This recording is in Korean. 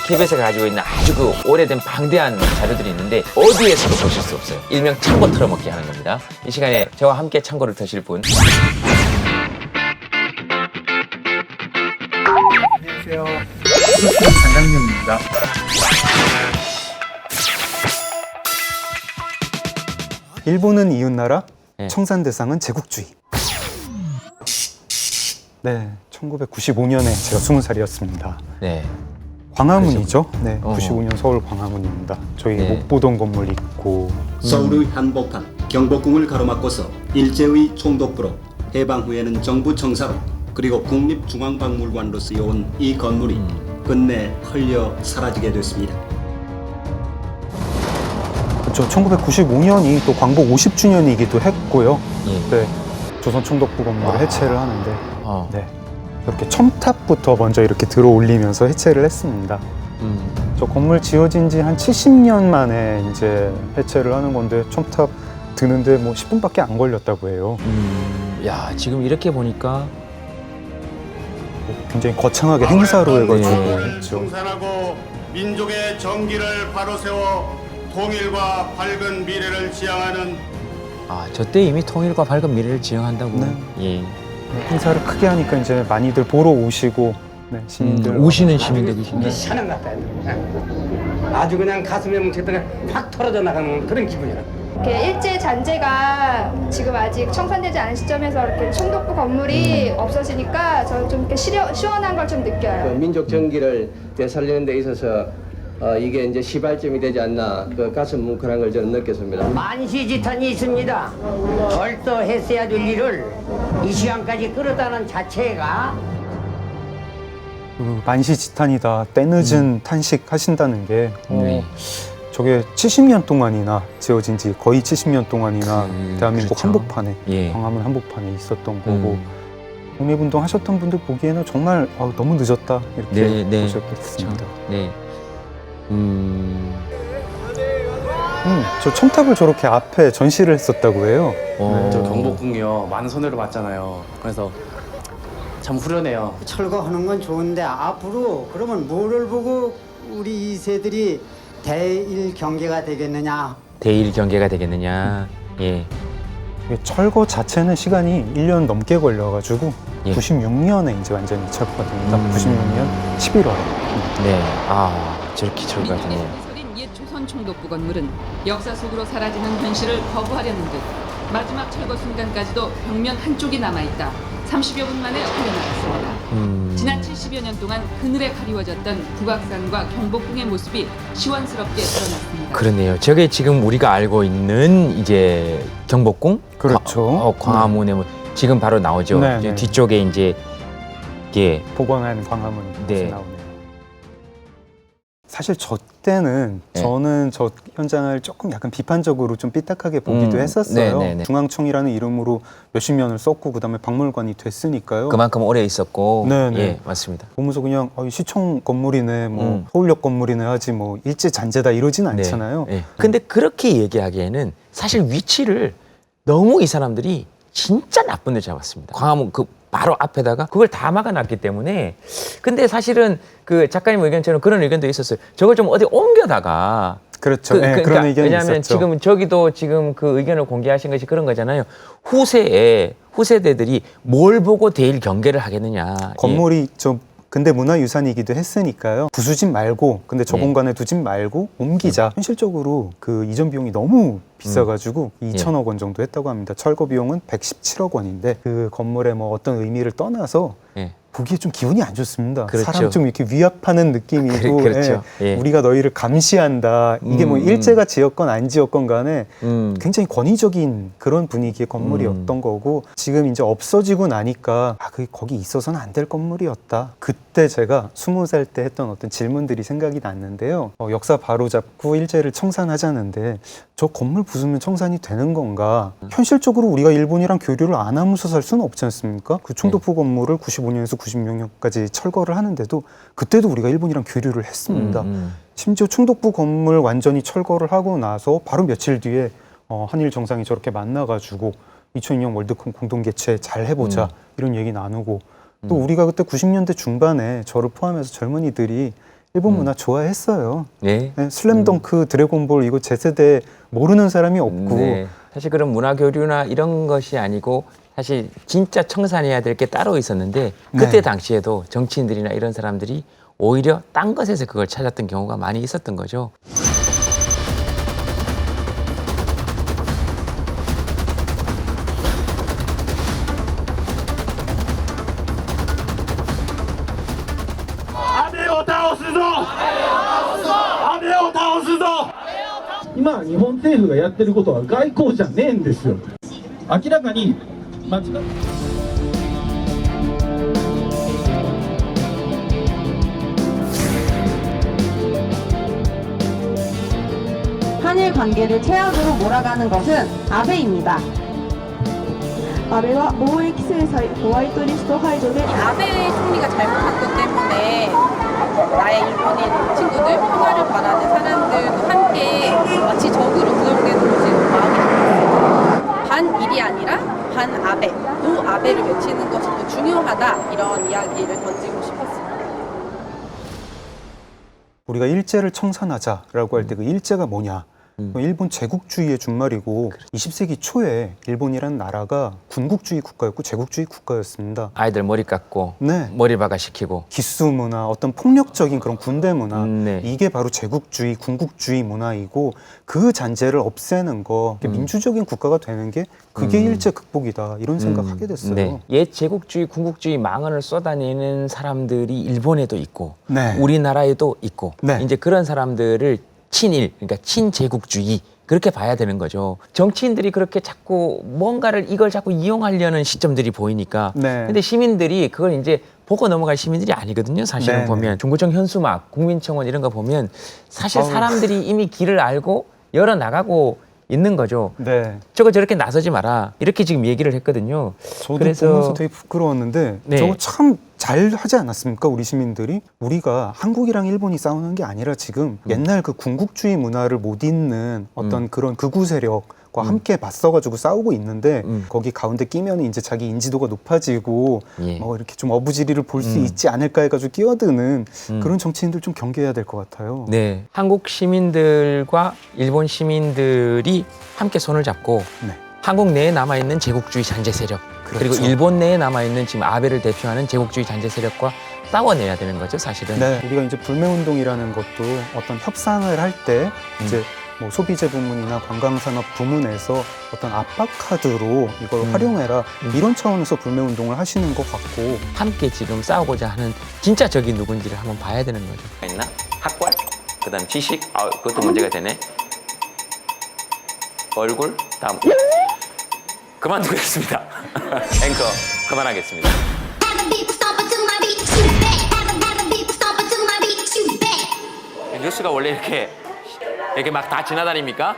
KBS가 가지고 있는 아주 그 오래된 방대한 자료들이 있는데 어디에서도 보실 수 없어요. 일명 창고 털어먹기 하는 겁니다. 이 시간에 저와 함께 창고를 터실 분. 안녕하세요. 장강윤입니다. 일본은 이웃나라, 네. 청산대상은 제국주의. 네, 1995년에 제가 20살이었습니다. 네. 광화문이죠. 네, 어허. 95년 서울 광화문입니다. 저희 네. 못 보던 건물 있고. 서울의 한복판, 경복궁을 가로막고서 일제의 총독부로 해방 후에는 정부 청사로 그리고 국립중앙박물관으로 쓰여온 이 건물이 끝내 흘려 사라지게 됐습니다. 그렇죠. 1995년이 또 광복 50주년이기도 했고요. 예. 네, 조선 총독부 건물을 해체를 하는데 네, 이렇게 첨탑부터 먼저 이렇게 들어 올리면서 해체를 했습니다. 저 건물 지어진 지 한 70년 만에 이제 해체를 하는 건데 첨탑 드는데 뭐 10분밖에 안 걸렸다고 해요. 야, 지금 이렇게 보니까 굉장히 거창하게 행사로 해가지고 네. 청산하고 민족의 정기를 바로 세워 통일과 밝은 미래를 지향하는 저 때 이미 통일과 밝은 미래를 지향한다고. 네. 예. 행사를 크게 하니까 이제 많이들 보러 오시고 네, 시민들 오시는 시민들 계신데. 시원한 것 같아요. 아주 그냥 가슴에 뭉쳤다가 확 털어져 나가는 그런 기분이라. 이렇게 일제 잔재가 지금 아직 청산되지 않은 시점에서 이렇게 총독부 건물이 없어지니까 저는 좀 이렇게 시원한 걸 좀 느껴요. 민족 정기를 되살리는 데 있어서 이게 이제 시발점이 되지 않나 그 가슴 뭉클한 걸 저는 느꼈습니다. 만시지탄이 있습니다. 얼떠했어야 될 일을 이 시간까지 끌었다는 자체가 그 만시지탄이다 때늦은 탄식하신다는 게 네. 저게 70년 동안이나 지어진 지 거의 70년 동안이나 대한민국 그렇죠. 한복판에 예. 광화문 한복판에 있었던 거고 독립운동 하셨던 분들 보기에는 정말 너무 늦었다 이렇게 네. 보셨겠습니다. 네. 저 첨탑을 저렇게 앞에 전시를 했었다고 해요. 저 경복궁이요 많은 손해를 봤잖아요. 그래서 참 후련해요. 철거하는 건 좋은데 앞으로 그러면 뭐를 보고 우리 2세들이 대일 경계가 되겠느냐. 대일 경계가 되겠느냐. 예. 이게 철거 자체는 시간이 1년 넘게 걸려가지고 예. 96년에 이제 완전히 철거가 됩니다. 96년 11월. 네. 저렇게 철거가 되네요. 소린 옛 조선 총독부 건물은 역사 속으로 사라지는 현실을 거부하려는 듯 마지막 철거 순간까지도 벽면 한쪽이 남아있다. 30여 분 만에 흘러나갔습니다. 지난 70여 년 동안 그늘에 가리워졌던 북악산과 경복궁의 모습이 시원스럽게 드러났습니다. 그러네요. 저게 지금 우리가 알고 있는 이제 경복궁? 그렇죠. 광화문에 지금 바로 나오죠. 네, 이제 네. 뒤쪽에 이제 예. 복원한 광화문이 네. 나오네요. 사실 저 때는 네. 저는 저 현장을 조금 약간 비판적으로 좀 삐딱하게 보기도 했었어요. 네네네. 중앙청이라는 이름으로 몇십 년을 썼고 그다음에 박물관이 됐으니까요. 그만큼 오래 있었고. 네네. 예, 맞습니다. 보면서 그냥 시청 건물이네, 뭐 서울역 건물이네 하지 뭐 일제 잔재다 이러진 않잖아요. 네. 근데 그렇게 얘기하기에는 사실 위치를 너무 이 사람들이 진짜 나쁜 데 잡았습니다. 광화문 그 바로 앞에다가 그걸 다 막아놨기 때문에. 근데 사실은 그 작가님 의견처럼 그런 의견도 있었어요. 저걸 좀 어디 옮겨다가. 그렇죠. 그런 의견이 왜냐하면 있었죠. 지금 저기도 지금 그 의견을 공개하신 것이 그런 거잖아요. 후세대들이 뭘 보고 대일 경계를 하겠느냐. 건물이 좀 근대 문화유산이기도 했으니까요. 부수진 말고, 근데 저 네. 공간에 두진 말고 옮기자. 현실적으로 그 이전 비용이 너무 비싸가지고 2천억 원 정도 했다고 합니다. 철거 비용은 117억 원인데 그 건물에 뭐 어떤 의미를 떠나서 예. 보기에 좀 기분이 안 좋습니다. 그렇죠. 사람 좀 이렇게 위압하는 느낌이고, 그렇죠. 예. 우리가 너희를 감시한다. 이게 뭐 일제가 지었건 안 지었건 간에 굉장히 권위적인 그런 분위기의 건물이었던 거고, 지금 이제 없어지고 나니까 그게 거기 있어서는 안 될 건물이었다. 그때 제가 20살 때 했던 어떤 질문들이 생각이 났는데요. 역사 바로잡고 일제를 청산하자는데 저 건물 부수면 청산이 되는 건가? 현실적으로 우리가 일본이랑 교류를 안 하면서 살 수는 없지 않습니까? 그 총독부 건물을 95년에서 96년까지 철거를 하는데도 그때도 우리가 일본이랑 교류를 했습니다. 심지어 총독부 건물 완전히 철거를 하고 나서 바로 며칠 뒤에 한일 정상이 저렇게 만나가지고 2002년 월드컵 공동 개최 잘 해보자 이런 얘기 나누고 또 우리가 그때 90년대 중반에 저를 포함해서 젊은이들이 일본 문화 좋아했어요. 네. 네, 슬램덩크, 드래곤볼 이거 제 세대 모르는 사람이 없고. 네. 사실 그런 문화 교류나 이런 것이 아니고 사실 진짜 청산해야 될 게 따로 있었는데 그때 네. 당시에도 정치인들이나 이런 사람들이 오히려 딴 것에서 그걸 찾았던 경우가 많이 있었던 거죠.今日本政府がやってることは外交じゃねえんですよ。明らかに間違って 한일 관계를 최악으로 몰아가는 것은 아베입니다. 아베와 모의 기세사의 호와이트 리스트 하이조를 아베 총리가 잘못한 것 때문에 나의 일본인 친구들, 평화를 바라는 사람들도 함께 마치 적으로 구성되는 것이 마음이 아팠어요. 반일이 아니라 반아베, 노아베를 외치는 것이 더 중요하다, 이런 이야기를 던지고 싶었습니다. 우리가 일제를 청산하자라고 할 때 그 일제가 뭐냐? 일본 제국주의의 준말이고 20세기 초에 일본이라는 나라가 군국주의 국가였고 제국주의 국가였습니다. 아이들 머리 깎고 네. 머리 박아시키고 기수 문화, 어떤 폭력적인 그런 군대 문화, 네. 이게 바로 제국주의, 군국주의 문화이고 그 잔재를 없애는 거, 민주적인 국가가 되는 게 그게 일제 극복이다 이런 생각하게 됐어요. 네. 옛 제국주의, 군국주의 망언을 쏟아내는 사람들이 일본에도 있고 네. 우리나라에도 있고 네. 이제 그런 사람들을 친일, 그러니까 친제국주의 그렇게 봐야 되는 거죠. 정치인들이 그렇게 자꾸 뭔가를 이걸 자꾸 이용하려는 시점들이 보이니까. 네. 근데 시민들이 그걸 이제 보고 넘어갈 시민들이 아니거든요. 사실은 네. 보면 중구청 현수막, 국민청원 이런 거 보면 사실 사람들이 이미 길을 알고 열어 나가고 있는 거죠. 네. 저거 저렇게 나서지 마라. 이렇게 지금 얘기를 했거든요. 저도 보면서 되게 부끄러웠는데 네. 저거 참 잘 하지 않았습니까? 우리 시민들이? 우리가 한국이랑 일본이 싸우는 게 아니라 지금 옛날 그 군국주의 문화를 못 잇는 어떤 그런 극우 세력과 함께 맞서가지고 싸우고 있는데 거기 가운데 끼면 이제 자기 인지도가 높아지고 예. 뭐 이렇게 좀 어부지리를 볼 수 있지 않을까 해가지고 끼어드는 그런 정치인들 좀 경계해야 될 것 같아요. 네, 한국 시민들과 일본 시민들이 함께 손을 잡고 네. 한국 내에 남아있는 제국주의 잔재 세력 그렇죠. 그리고 일본 내에 남아있는 지금 아베를 대표하는 제국주의 잔재 세력과 싸워내야 되는 거죠, 사실은. 네, 우리가 이제 불매운동이라는 것도 어떤 협상을 할 때 이제 뭐 소비재 부문이나 관광산업 부문에서 어떤 압박 카드로 이걸 활용해라 이런 차원에서 불매운동을 하시는 것 같고 함께 지금 싸우고자 하는 진짜 적이 누군지를 한번 봐야 되는 거죠. 있나? 학벌, 그다음 지식, 그것도 문제가 되네. 얼굴, 다음. 그만두겠습니다. 앵커 그만하겠습니다. 뉴스가 원래 이렇게 막 다 지나다닙니까?